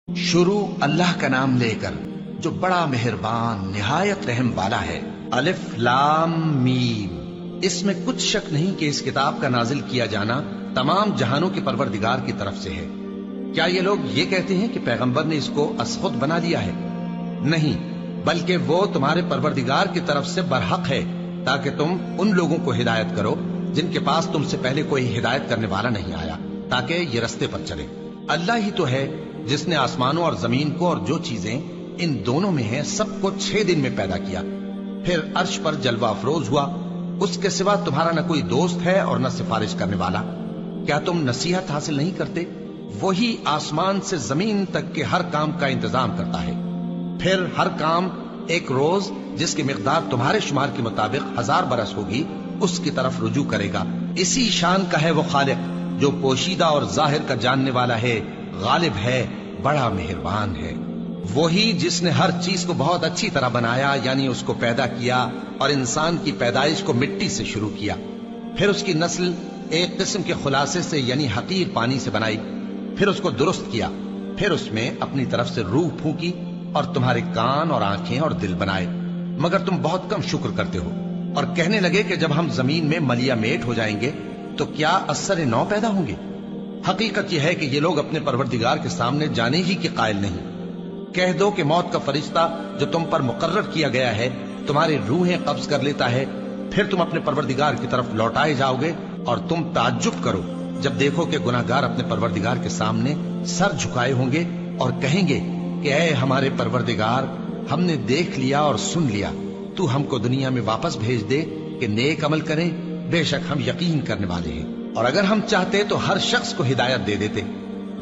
शुरू अल्लाह का नाम लेकर जो बड़ा मेहरबान निहायत रहम वाला है। अलिफ लाम मीम। इसमें कुछ शक नहीं कि इस किताब का नाजिल किया जाना तमाम जहानों के परवरदिगार की तरफ से है। क्या ये लोग ये कहते हैं कि पैगंबर ने इसको असखुद बना लिया है? नहीं, बल्कि वो तुम्हारे परवरदिगार की तरफ से बरहक है, ताकि तुम उन लोगों को हिदायत करो जिनके पास तुमसे पहले कोई हिदायत करने वाला नहीं आया, ताकि ये रस्ते पर चले। अल्लाह ही तो है जिसने आसमानों और जमीन को और जो चीजें इन दोनों में है सबको 6 दिन में पैदा किया, फिर अर्श पर जलवा अफरोज हुआ। उसके सिवा तुम्हारा न कोई दोस्त है और न सिफारिश करने वाला। क्या तुम नसीहत हासिल नहीं करते? वही आसमान से जमीन तक के हर काम का इंतजाम करता है, फिर हर काम एक रोज जिसकी मिकदार तुम्हारे शुमार के मुताबिक 1000 बरस होगी उसकी तरफ रुजू करेगा। इसी शान का है वो खालिक जो पोशीदा और जाहिर का जानने वाला है, गालिब है, बड़ा मेहरबान है। वही जिसने हर चीज को बहुत अच्छी तरह बनाया, यानी उसको पैदा किया और इंसान की पैदाइश को मिट्टी से शुरू किया, फिर उसकी नस्ल एक किस्म के खुलासे से यानी हकीर पानी से बनाई, फिर उसको दुरुस्त किया, फिर उसमें अपनी तरफ से रूह फूंकी और तुम्हारे कान और आंखें और दिल बनाए, मगर तुम बहुत कम शुक्र करते हो। और कहने लगे कि जब हम जमीन में मलिया मेट हो जाएंगे तो क्या असर नौ पैदा होंगे? हकीकत यह है कि ये लोग अपने परवरदिगार के सामने जाने ही के कायल नहीं। कह दो कि मौत का फरिश्ता जो तुम पर मुकर्रर किया गया है तुम्हारी रूहें कब्ज कर लेता है, फिर तुम अपने परवरदिगार की तरफ लौटाए जाओगे और तुम ताज्जुब करो जब देखो कि गुनाहगार अपने परवरदिगार के सामने सर झुकाए होंगे और कहेंगे कि ऐ हमारे परवरदिगार, हमने देख लिया और सुन लिया, तू हमको दुनिया में वापस भेज दे कि नेक अमल करें, बेशक हम यकीन करने वाले हैं। और अगर हम चाहते तो हर शख्स को हिदायत दे देते,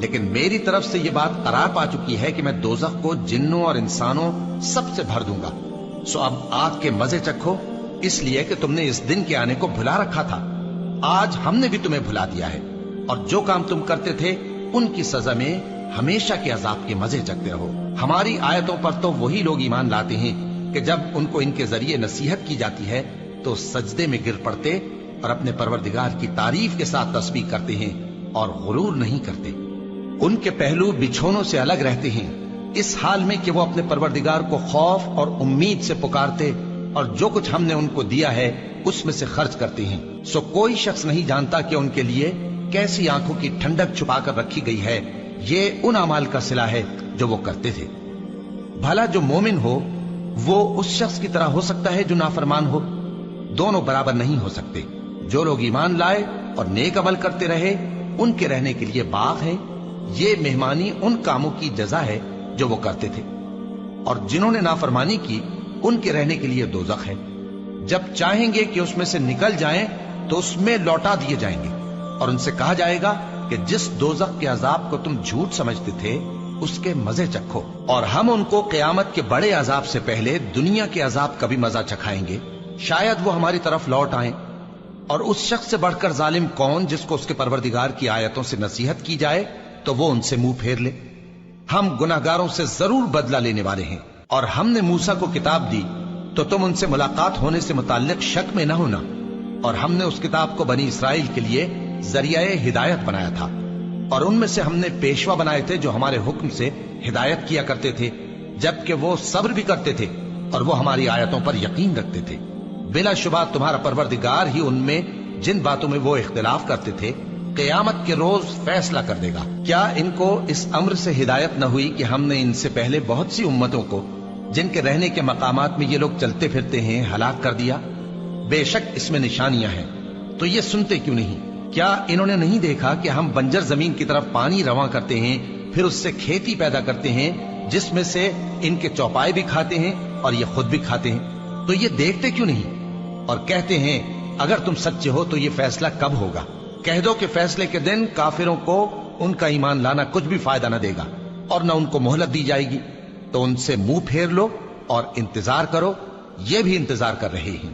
लेकिन मेरी तरफ से ये बात करार पा चुकी है कि मैं दोज़ख को जिन्नों और इंसानों सबसे भर दूंगा। सो अब आग के मजे चखो, इसलिए कि तुमने इस दिन के आने को भुला रखा था। आज हमने भी तुम्हें भुला दिया है, और जो काम तुम करते थे उनकी सजा में हमेशा के अजाब के मजे चखते रहो। हमारी आयतों पर तो वही लोग ईमान लाते हैं कि जब उनको इनके जरिए नसीहत की जाती है तो सजदे में गिर पड़ते और अपने परवरदिगार की तारीफ के साथ तस्बीह करते हैं और गुरूर नहीं करते। उनके पहलू बिछोनों से अलग रहते हैं, इस हाल में कि वो अपने परवरदिगार को खौफ और उम्मीद से पुकारते और जो कुछ हमने उनको दिया है उसमें से खर्च करते हैं। सो कोई शख्स नहीं जानता कि उनके लिए कैसी आंखों की ठंडक छुपाकर रखी गई है। ये उन अमाल का सिला है जो वो करते थे। भला जो मोमिन हो वो उस शख्स की तरह हो सकता है जो नाफरमान हो? दोनों बराबर नहीं हो सकते। जो लोग ईमान लाए और नेक अमल करते रहे उनके रहने के लिए बाग है। ये मेहमानी उन कामों की जजा है जो वो करते थे, और जिन्होंने नाफरमानी की उनके रहने के लिए दोज़ख है। जब चाहेंगे कि उसमें से निकल जाएं तो उसमें लौटा दिए जाएंगे और उनसे कहा जाएगा कि जिस दोज़ख के अजाब को तुम झूठ समझते थे उसके मजे चखो, और हम उनको क़यामत के बड़े अजाब से पहले दुनिया के अजाब का भी मजा चखाएंगे। शायद वो हमारी तरफ लौट आए। और उस शख्स से बढ़कर जालिम कौन जिसको उसके परवरदिगार की आयतों से नसीहत की जाए तो वो उनसे मुंह फेर ले। हम गुनाहगारों से जरूर बदला लेने वाले हैं। और हमने मूसा को किताब दी तो तुम उनसे मुलाकात होने से मुताल्लिक शक में न होना। और हमने उस किताब को बनी इसराइल के लिए जरिया हिदायत बनाया था, और उनमें से हमने पेशवा बनाए थे जो हमारे हुक्म से हिदायत किया करते थे, जबकि वो सब्र भी करते थे और वो हमारी आयतों पर यकीन रखते थे। बिलाशुबा तुम्हारा परवरदिगार ही उनमें जिन बातों में वो इख्तिलाफ करते थे क़यामत के रोज फैसला कर देगा। क्या इनको इस अम्र से हिदायत न हुई कि हमने इनसे पहले बहुत सी उम्मतों को जिनके रहने के मकामात में ये लोग चलते फिरते हैं हलाक कर दिया? बेशक इसमें निशानियां हैं, तो ये सुनते क्यों नहीं? क्या इन्होंने नहीं देखा कि हम बंजर जमीन की तरफ पानी रवां करते हैं, फिर उससे खेती पैदा करते हैं जिसमें से इनके चौपाए भी खाते हैं और ये खुद भी खाते हैं? तो ये देखते क्यों नहीं और कहते हैं अगर तुम सच्चे हो तो ये फैसला कब होगा? कह दो कि फैसले के दिन काफिरों को उनका ईमान लाना कुछ भी फायदा न देगा और न उनको मोहलत दी जाएगी। तो उनसे मुंह फेर लो और इंतजार करो, ये भी इंतजार कर रहे हैं।